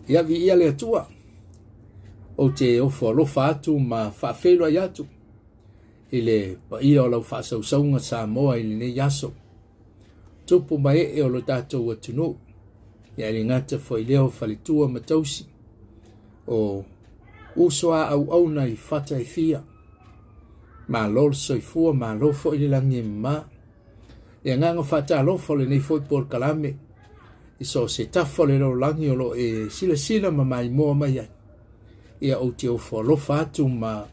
ia vi ia le atua o te ofo alofa atu ma whaafelo ai atu i le pa ia o lau whaasausaunga Samoa i le nei aso tupu mai o lo tātou atunu ia le ngata fo i leo whalitua matausi o usoa au na i whata i fia ma lol soifua ma lofo i le langi ma ia nganga whata alofo le nei fo i por kalame i so se tafo le lo langi o lo e sila ma mai moa mai ai ia o te ofo alofa atu ma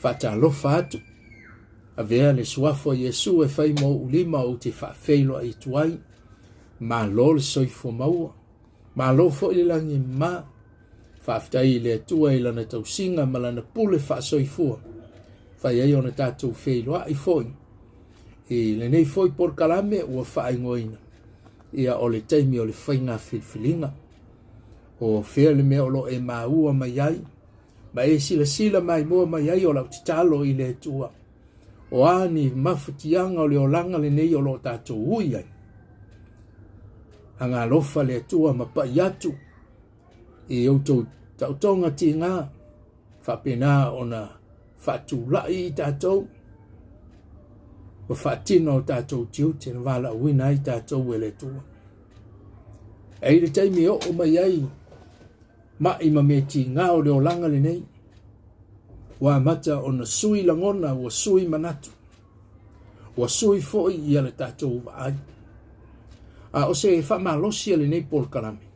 whata alofa atu a vea le suafo Yesu e whai mo ulima o te whaafeilo ai tuai ma lo le soifo maua ma lofo i le langi ma whaaftai le atua i lana tausinga ma lana pule whaasoifua whai ai ona tātou feilo ai foi i le nei foi por kalame ua whaai ngoina ia o le Taimi o le whainga Filifiliga o fea le mea o lo e maua mai ai ma e sila mai mua mai ai o lau titalo i le atua o ani mawhatianga o le olanga le nei o lo tātou ui ai anga lofa le atua ma pai atu i autou tautonga ti ngā whapena o na whatulai i tātou o whatino o tātou tiu te na wala uina i tātou e le tua e le Taimi o mai ai ma ima me ti ngā o le olanga le nei wa mata o na sui langona wa sui manatu wa sui foi i ale tātou vai a o se whamalosi ale nei por kalame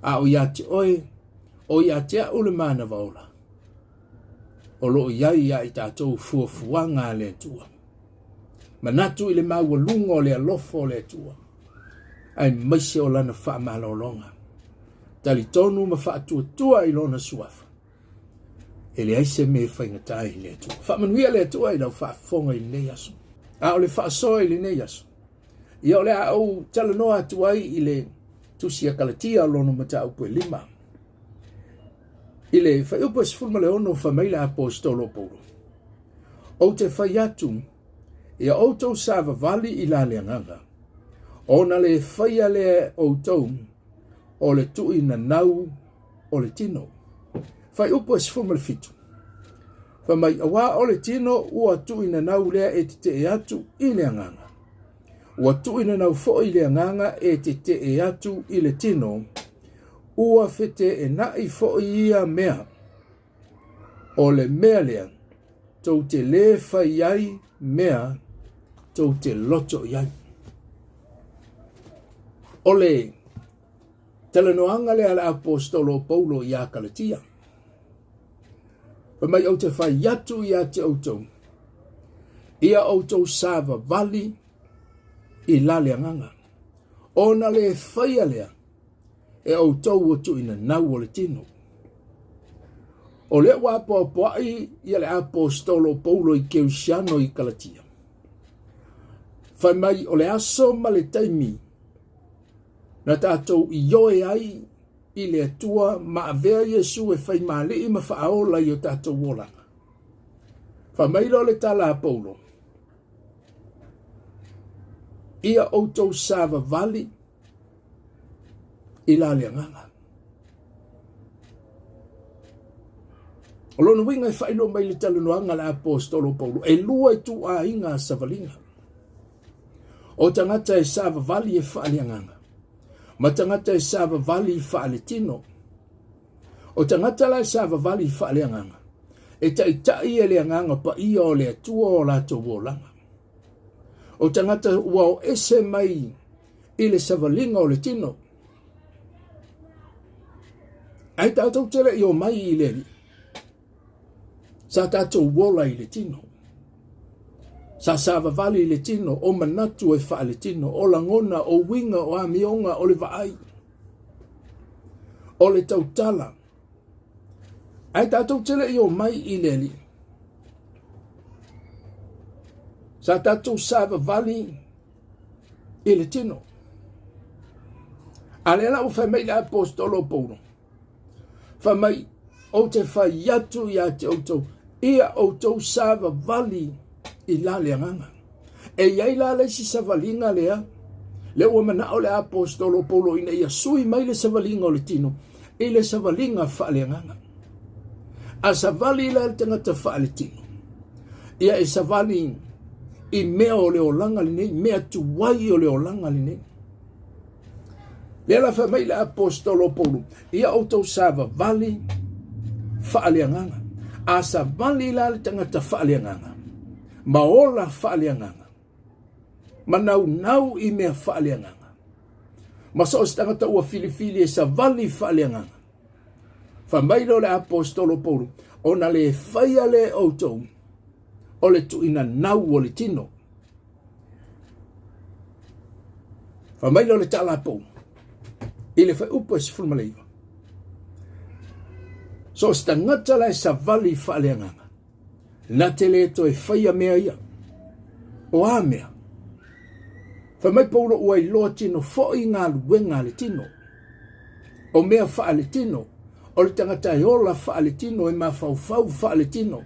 a o iati oe o iati a ule mana vaola o lo iai ia i tātou fuafuanga le tua manatu i le maua lunga o le alofo le tua ai maise o lana whaamalolonga tali tonu ma whaatua i lona suafa e le aise me whaingatai le tua whaamanuia le tua i lau whaafonga i nei aso a o le whaasoa i le nei aso ia o le au talanoa atuai i le tusia kalatia lono mata upo lima i le whai upo sifulma le ono whamaila apostolo Paulo o te whai atu ia outou sava vali i la leanganga ona le whai ale outou o le tui na nau o le tino whai upo sifulma le fitu whamai awa o le tino ua tui na nau lea e te e atu i leanganga ua tui na nau fo i leanganga e te e atu i le tino ua fete e nai fo i ia mea o le mea lea tau te le whai ai mea tau te loto iai o le talanoanga le ala apostolo Paulo i a Kalatia mai au te whai atu i a te autou ia autou sava vali i la leanganga ona le whai alea e autou o tu ina nau o le tino o le wapoapoai i le apostolo Paulo i Keusiano i Kalatia whai mai o le aso ma le Taimi na tātou i oe ai i le atua ma avea Yesu e whai mali i ma whaaola i o tātou wolanga whai mai lo le tala a Paulo ia autou sava vali i la leanganga o lona winga e whailo mai le talanoanga le apostolo Paulo e lua i tu a inga savalinga o tangata e sava vali e whaaleanganga ma tangata e sava vali i whaale o tangata la e sava vali i whaaleanganga e taitai e leanganga pa ia o le atua o lato wolanga o tangata ua o ese mai i le savalinga o le tino ai tātou tele i o mai i le li sa tātou wola i le tino sa sava vali i le tino o manatu e wha le tino o langona o winga o amionga o le vaai o le tautala ai tātou tele i o mai i le li sa tātou sava vali i le tino ale ala o whai mai le apostolo Paulo whai mai o te whai atu i a te autou ia autou sava vali i la leanganga e iai la le si savalinga lea le ua mana o le apostolo Paulo ina ia sui mai le savalinga o le tino i le savalinga whaaleanganga. A savali la tangata whaaletino. Ia e savali i mea o leo langa li nei, mea tuwai o leo langa li nei. Lea la whamai le apostolo Paulu, ia o tau sava vali whaaleanganga. A savali la tangata whaaleanganga. Maola whaaleanganga. Manau nau i mea whaaleanganga. Masa o tangata ua Filifili e savali whaaleanganga. Whamailo le apostolo Paulu, ona le whaia le autou, o le tuina nau o le tino. Whamailo le tala Paulu, i le whai upo e sifuru maleiwa. So stangata la e savali whaaleanganga, na te le to e whaia mea ia, o a mea. Whamai Paulu ua i loa tino fōi ngā luenga le tino, o mea wha le tino, o le tangata e ola whaaletino e mawhauwhau whaaletino.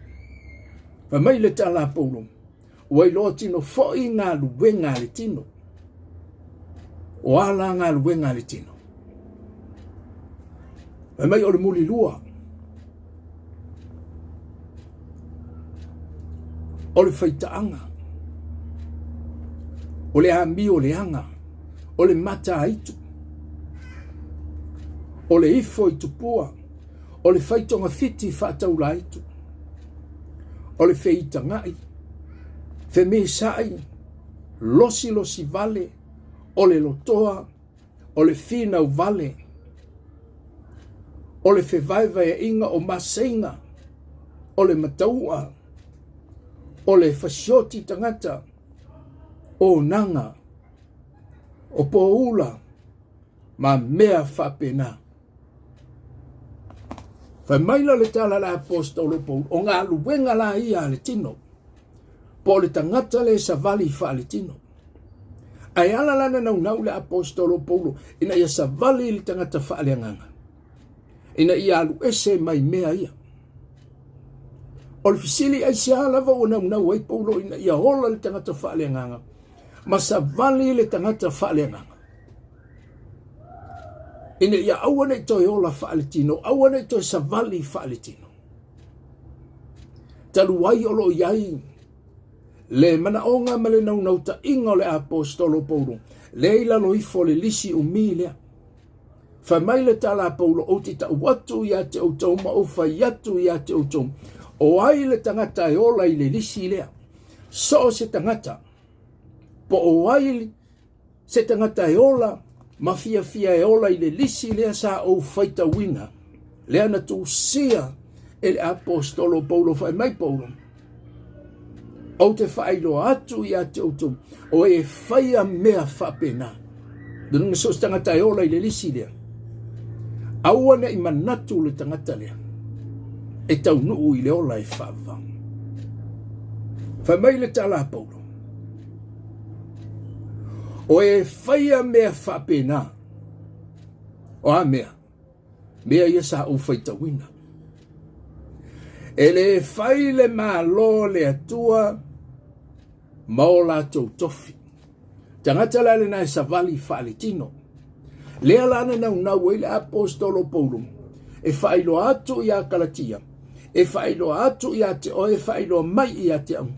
Whamai le tala Paulu, ua i loa tino fōi ngā luenga le tino. O ala ngā luenga le tino. Whamai o le muli lua. O le whaitaanga. O le ami o le anga. O le mata aitu. O le ifo i tupua, o le whaitonga whiti whaatau laitu, o le whita ngai, wheme sai, losi vale, o le lotoa, o le whinau vale, o le whewaiva e inga o masenga, o le mataua, o le whasioti tangata, o nanga, o poula, ma mea whapena. Whamaila le tala la apostolo Paulu, o ngā luenga la ia le tino, po le tangata le savali wha le tino. Ai ala lana nau le apostolo Paulu, ina ia savali le tangata wha le anganga. Ina ia alu ese mai mea ia. O le fisili ai si halava o nau ai Paulu, ina ia hola le tangata wha le anganga, ma savali le tangata wha le anganga. Ina ia awana i toi ola whaaletino, awana i toi savali whaaletino. Taluai olo iai, le mana onga ma le nau ta inga o le apostolo Paulu, le ila lo ifo le lisi umilea. Whamai le tala Paulu o te ta watu ia te autou, ma o whaiatu ia te autou. O ai le tangata e ola i le lisi lea. So se tangata, po o ai se tangata e ola, mafia e ola i le lisi lea sa o whaita wina. Lea na tu sia e le apostolo Paulo whai mai Paulo. O te whailo atu i ate autou. O e whaia mea whapena. Dunga sos tangata e ola i le lisi lea. Awana i manatu le tangata lea. E tau nuu i le ola e whava. Whai mai le tala Paulo. O e whaia mea whapena. O a mea. Mea ia sa o whaita wina. E le whaile maa lo le atua. Maola tau tofi. Tangata la le nai savali whaaletino. Lea lana nau e le apostolo Paulu. E whailo atu i a Kalatia. E whailo atu i a te o e whailo mai i a te au.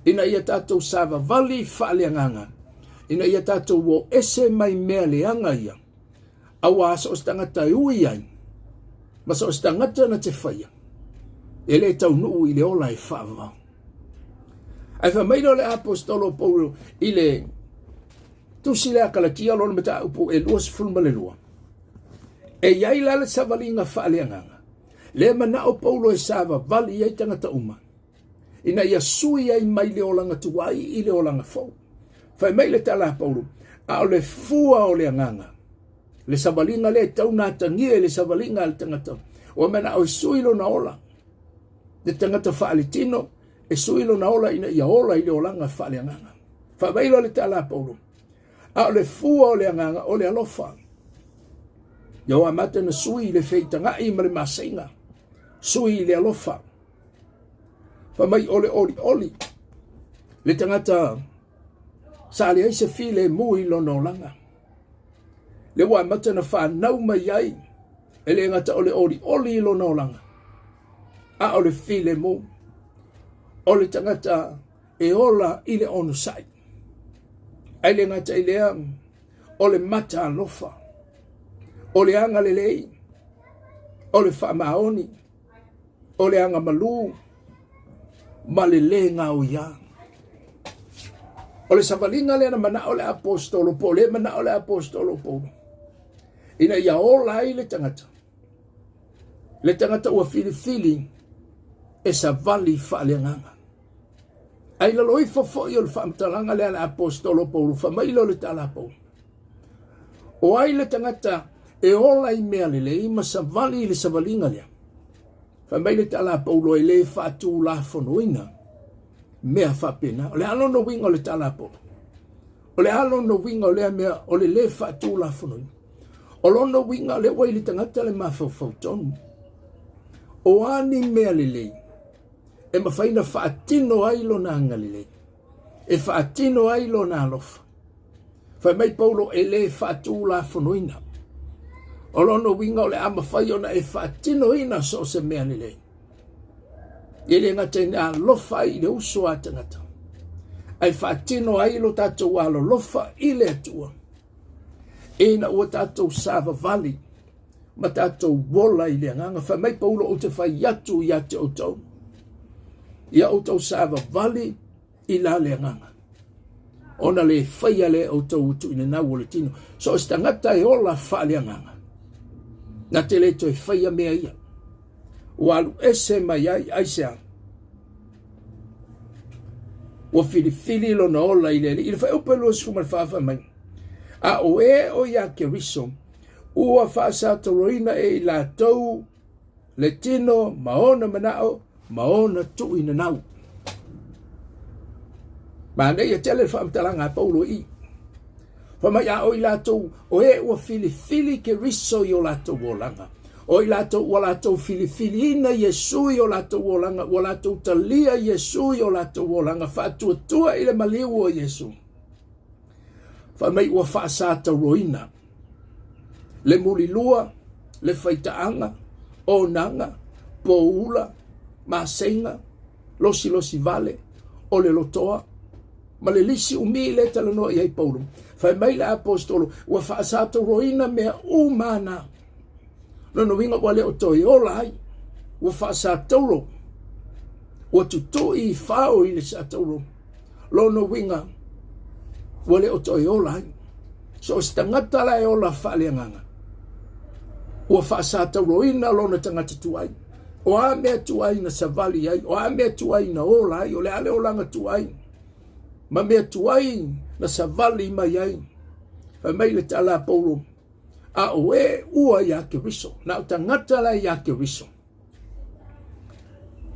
Ina ia tātou sava vali whaaleanganga. Ina ia tātou o ese mai mea leanga ia. Awa asa o stangata e ui ai. Masa o stangata na te whaia. E le tau nuu i le ola e whaava. Ai whamairo le apostolo Paulu i le tusi le Kalatia lona me ta upu e luas fulma le lua. E iai la le savalinga whaaleanganga. Le mana o Paulo e sava vali iai tangata uma. Ina ia sui ai mai le olanga tuai i le olanga fau. Whai mai le tala Paulo, a o le fua o le anganga. Le savalinga le tau nā tangia le savalinga le tangata. O mena o suilo na ola. Le tangata whaaletino, e suilo na ola ina ia ola i le olanga whaaleanganga. Whai mai le tala Paulo, a o le fua o le anganga o le alofa. Ia a mata na sui le feitanga i ma le masenga. Sui le alofa. Whai mai oli. Le tangata sa le aise file mui lono langa. Le wa mata na whanau mai ai. E le ngata ole oli ilo na olanga. A ole file mo. Ole tangata e ola ile onu sai. Ai le ngata ile ole mata alofa. Ole anga lelei. Ole wha maoni. Ole anga malu. Malele ngā o ia. Ole savalinga le na mana ole apostolo po. Le mana ole apostolo po. Ina ia ola ai le tangata. Le tangata ua Filifili e sa vali whaaleanganga. Ai la loi fafo i o le whaamtalanga le ana apostolo po. Fa mailo le tala po. O ai le tangata e ola i mea lele i ma sa vali le savalinga lea. Fa maile tala po lo i le whaatu la fonoina. Mea whapena. O le alo no winga o le tala po. O le alo no winga o le mea o le whaatu la fonoina. O lono winga le wai le tangata le mawhau tonu. O ani mea lele. E mawhaina whaatino ailo na angalile. E whaatino ailo na alofa. Whai mai paulo e le whaatu la fonoina. O lono winga o le amawhai ona e whaatino ina so se mea lele. E le ngata ina alofa i le uso a tangata. Ai whaatino ailo tatou alo lofa i le atua. E na ua tatou sava vali. Ma tatou wola i le anganga. Wha mai paulo o te whai atu i ate o tau. Ia o tau sava vali i la le anganga. Ona le whaia le o tau utu ina nau o le tino. So es tangata e ola wha le anganga. Na te le to e whaia mea ia. Walu ese mai ai aisea. Wa Filifili lo na ola i le. I le whai upelu o sfuma le whaafa mai. A o e o ia ke riso, ua whaasata roina e la tau, le tino, maona manao, maona tu ina nau. Mana ia tele whaamtalanga paulo i. Whamai a o i la tau, o e ua Filifili ke riso i o la tau wolanga. O i la tau, ua la tau Filifili ina Yesu i o la tau wolanga, ua la tau talia Yesu i o la tau wolanga, whaatua tua i le maliu o Yesu. Whamai ua whaasata roina. Le mulilua, le whaitaanga, onanga, poula, masenga, losi vale, o le lotoa, ma le lisi umi le talanoa i ai paulo. Whamai le apostolo, ua whaasata roina mea umana. Nono winga wale o toi ola ai, ua whaasata uro. Ua tutu i whao i le sa tauro. Lono winga, wale o toi ola ai. So o tangata la e ola whaaleanganga. Ua whaasata roina lona tangata tuai. O a mea tuai na savali ai. O a mea tuai na ola ai. O le ale olanga tuai. Ma mea tuai na savali mai ai. Fa mai le tala paulo. A o e ua ia ke riso. Na o tangata la ia ke riso.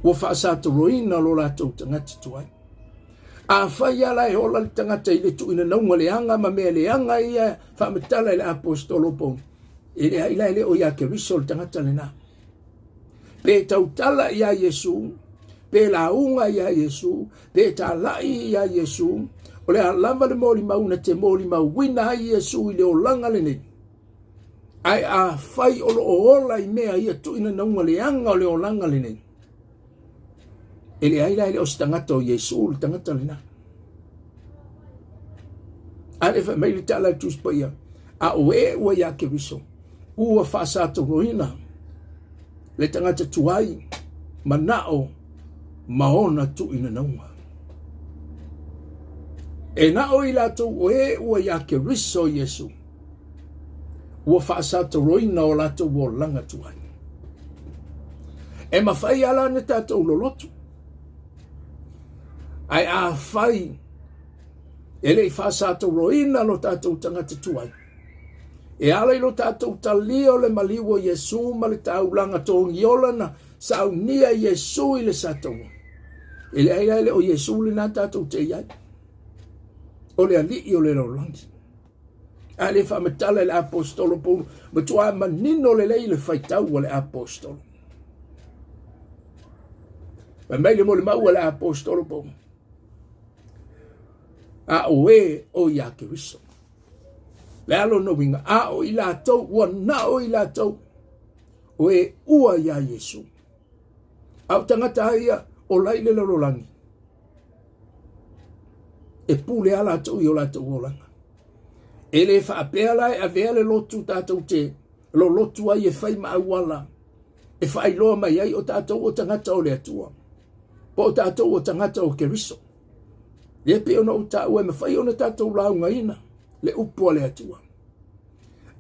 Ua whaasata roina lola tau tangata tuai. A whai ala e hola le tangata i le tu ina naunga le anga ma mea le anga ia whametala i le apostolo pou. E le haila le o ia ke riso le tangata le na. Pe tautala ia Yesu, pe launga ia Yesu, pe ta lai ia Yesu, o le alama le moli mauna te moli mau wina ai Yesu i le o langa le ne. Ai a whai o lo o ola i mea ia tu ina naunga le anga o le o langa le ne. E le haila le o tangata o Yesu le tangata le na. A le wha meili tala tus pa ia. A o e ua ia ke riso. Ua whaasata roina. Le tangata tuai. Manao. Maona tu ina naunga. E na o ila tu o e ua ia ke riso Yesu. Ua whaasata roina o la tu o langa tuai. E mawhai ala ne tātou lolotu. Ai a whai. E le whaasata roina lo tātou tangata tuai. E ala i lo tātou talia o le maliwa Yesu ma le taulanga tōngi ola na saunia Yesu i le satou. E le aia le o Yesu le nā tātou te iai. O le ali i o le rolangi. A le whametala le apostolo pou. Ma tua manino le lei le whaitau o le apostolo. Ma mai le mo le mau le apostolo pou. A o e o ia ke riso. Le alo no winga. A o i la tau. Ua na o i la tau. o e ua ia Yesu. Au tangata ia o laile lololangi. E pule ala tau i o la tau olanga. E le whaapea lai a vea le lotu tātou te, lo lotu ai e whai ma awala. E whai loa mai ai o tātou o tangata o le atua. Po o tātou o tangata o Keriso. Le pe ona o tātou e ma whai ona tātou launga ina, le upo le atua.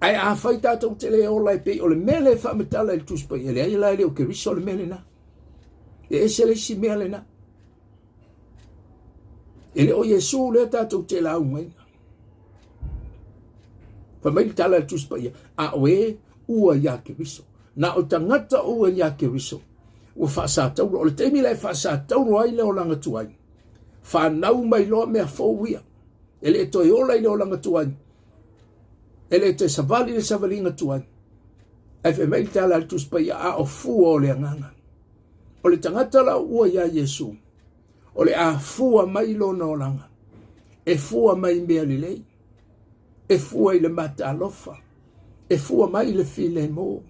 Ai a whai tātou te le ola e pe o le mele whaamatala e tuspa i le ai lai le o Keriso le mele na. E ese le si mea le na. E le o Yesu le tātou te launga ina. Whamai tala le tuspa ia, a oe ua ia Keriso. Na o tangata ua ia Keriso. Ua whaasātauro, o le teimi lai whaasātauro ai le o langa tuai. Whanau mai loa mea fōwia. E le toi ola i le o langa tuai. E le te savali le savalinga tuai. E whamai tala le tuspa ia, a o fua o le anganga. O le tangata la ua ia Yesu. O le a fua mai lo na o langa. E fua mai mea lilei. E fua i le mata alofa. E fua mai le file mo.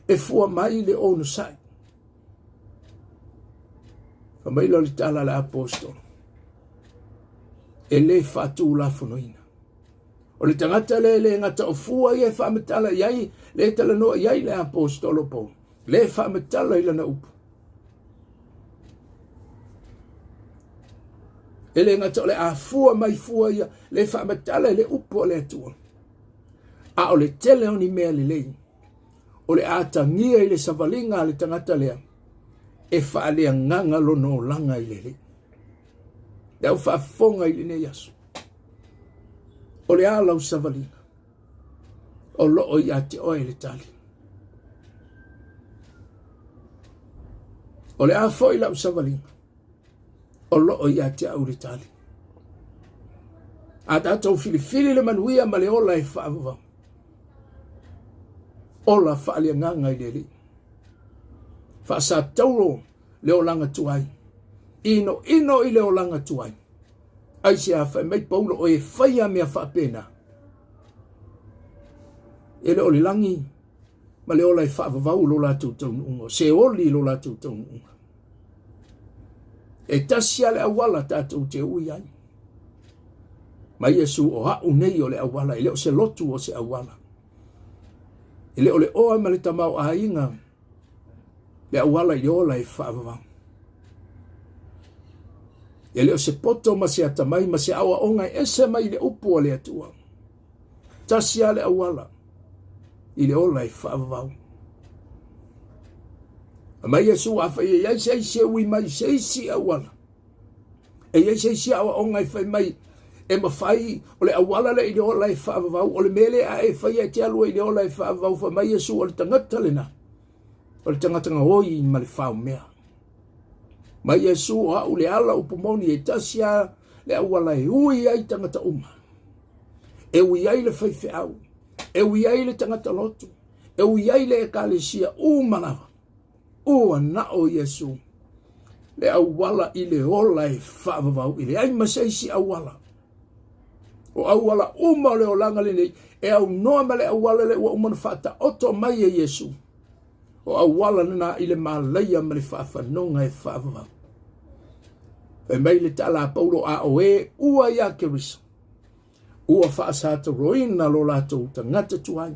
E fua mai le onu sai. Whamai lo li tala le apostolo. E le fatu la funoina. O le tangata le ngata o fua i e whamatala iai, le tala noa iai le apostolo po. Le whamatala i lana upu. E le ngata o le a fua mai fua ia, le whamatala le upu o le atua. A o le tele o ni mea li lei. O le a tangia i le savalinga le tangata lea. E whaalea nganga lono langa i lele. Dau whaafonga i lene yasu. O le a lau savalinga. O loo i ate oe le tali. O le a foi lau savalinga. O loo i ate au le tali. A tātou filifili le manuia ma le ola e whaavava. Ola whaalea nganga i lele. Whaasa tauro leo langa tuai. Ino i leo langa tuai. Ai se a whai mai paulo o e whaia mea whaapena. E leo li langi. Ma leo lai whaavavau lo la tūtau unga. Se oli lo la tūtau unga. E tasia le awala tātou te ui ai. Ma Yesu o hau nei o le awala. E leo se lotu o se awala. E leo le oa ma le tamau a inga. Le awala i ola e whaavavau. E leo se poto ma se atamai, ma se awa onga e se mai le upu o le atua. Tasia le awala i le ola e whaavavau. A mai Yesu a whai e se isi ui mai se isi awala. E se isi awa onga e whai mai e ma whai o le awala le i le ola e whaavavau. O le mele a e whai e te alua i le ola e whaavavau. Wha mai Yesu o le tangata le na. O le tangatanga oi ma le whao mea. Ma Yesu o hau le ala upumoni e tasia le awala e ui ai tangata uma. E ui ai le whaife au. E ui ai le tangata lotu. E ui ai le ekalesia umalawa. Ua na o Yesu. Le awala i le ola e whaavavau i le ai masaisi awala. O awala uma le olanga le nei. E au noa ma le awala le ua umana whata oto mai e Yesu. O awala na i le malaia ma le whaafanonga e whaavavau. E mai le tala paulo a oe ua ia Keriso. Ua whaasata roina lo lato tangata tuai.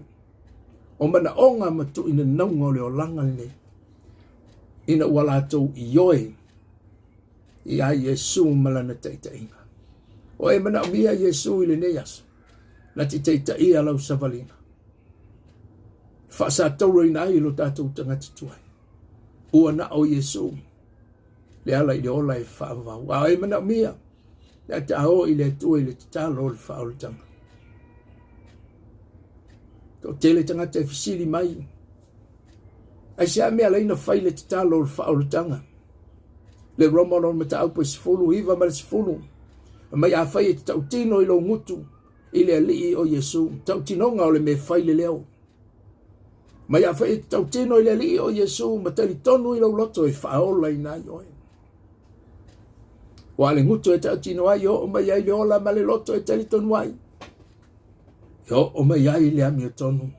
O mana onga matu ina naunga le o langa le. Ina ua lato i oe. I a Yesu malana teita inga. O e mana mia Yesu i le neas. Na ti teita ia lau savalina. Whaasata roina i lo tato tangata tuai. Ua na o Yesu. Le ala i le ola e whaavavau. A e mana mia. Le ta ao i le tua i le talo le whaolitanga. Ko tele tangata e fisili mai. Ai se a mea leina whai le talo le whaolitanga. Le romano me ta aupo sifulu, hiva ma le sifulu. Mai a whai e te tautino i lo ngutu. I le alii o Yesu. Tautinonga o le me whai le leo. Mai a whai e te tautino i le alii o Yesu. Ma tali tonu i lo loto e whaola i nai oe. Wa le ngutu e tautino ai o mai ai le ola ma le loto e tali tonu ai. Yo o mai ai le ami o tonu.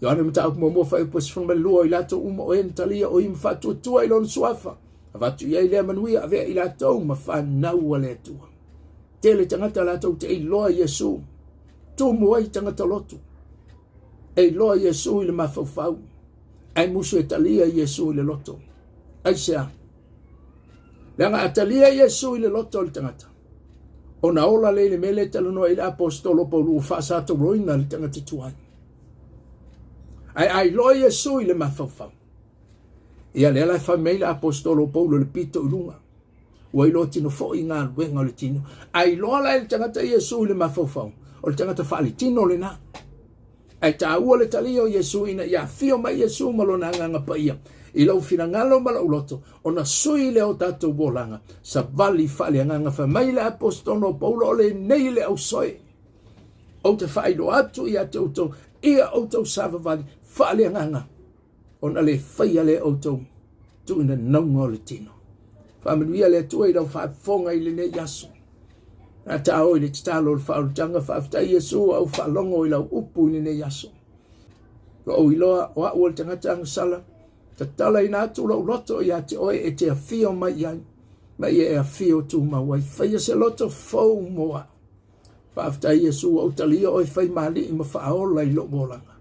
Ioane mata aku mo fa pos fon malua ila to umo en talia o im fatu tua ilon suafa. Avatu ia ile manui ave ila to ma fa na wale tu. Tele tangata la to te loa Yesu. Tu mo ai tangata lotu. E loa Yesu ile mafau. Ai musu talia Yesu ile loto. Ai sea. Langa atalia Yesu ile loto le tangata. Ona ola le mele talono ile apostolo Paulo fa sa to roina le tangata tuai. Ai loa Yesu ile mafau. Ia le la família apostolo Paulo le pito ilunga. Wa ilo tino fo inga wenga le tino. Ai loa la le tangata Yesu ile mafau. O le tangata fa le tino le na. Ai ta ua le talio Yesu ina ia fio mai Yesu malona nganga pa ia. Ilau finangalo mala uloto. Ona sui le o tato bolanga. Sa vali fali nganga família apostolo Paulo le nei le au soe. O te whailo atu ia te auto. Ia auto sava vali. Fali nganga. Ona le whaia le auto. Tu ina naunga le tino. Whamanuia le tua i rau whafonga i le ne yaso. Nā tā oi le titalo le whaurutanga whaafta Yesu au whalongo i lau upu i le ne yaso. O iloa o a ua le tangata angasala. Ta tala i nātu lau loto i a te oi e te awhio mai ai. Mai e awhio tu mawai. Whaia se loto fau moa. Whaafta Yesu au talia oi whai mali i ma whaola i lo bolanga.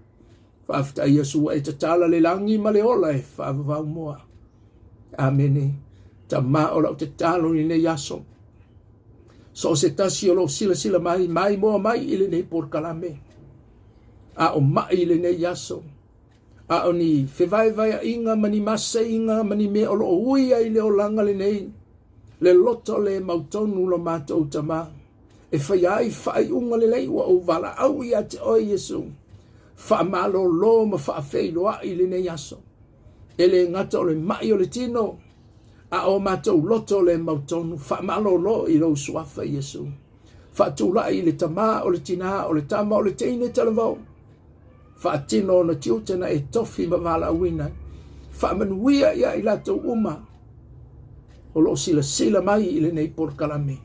Whaafta Yesu e ta tala le langi ma le ola e whaavavau moa. Amene. Ta maa o lau te talo i ne yaso. So se tasi o lo sila mai moa mai ili nei por kalame. A o mai ili nei yaso. A o ni whewaiwai inga mani masa inga mani me o lo uia ili o langa le nei. Le loto le mautonu lo matou tama. E whaiai whai unga le lei wa o wala au ia te oi Yesu. Wha malo lo ma wha whailoa ili nei yaso. Ele ngata o le mai o le tino. A o matou loto le mautonu, wha malo lo i rau suafa Yesu. Wha tula i le tama o le tina o le tama o le teine talavau. Wha tino na tiutena e tofi ma wala awina. Wha manuia ia i lato uma. O lo sila mai i le nei por kalame.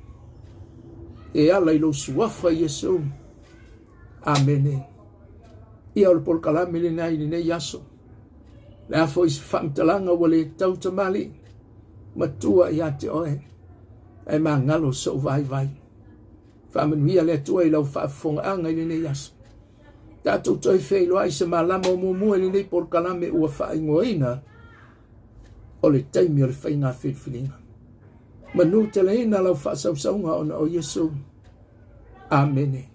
E ala i lo suafa Yesu. Amene. Ia o le por kalame le nei yaso. Le afo isi whamtalanga wale tau tamali. Matua ia te oe. E ma ngalo so vai. Whamanuia le tua i lau whaafonga anga i ne yaso. Tātou toi whailoa i se malama o mumua i nei por kalame ua whaingoina. O le taimi o le whainga Filifiliga. Manu te leina lau whaasausaunga ona o Yesu. Amene.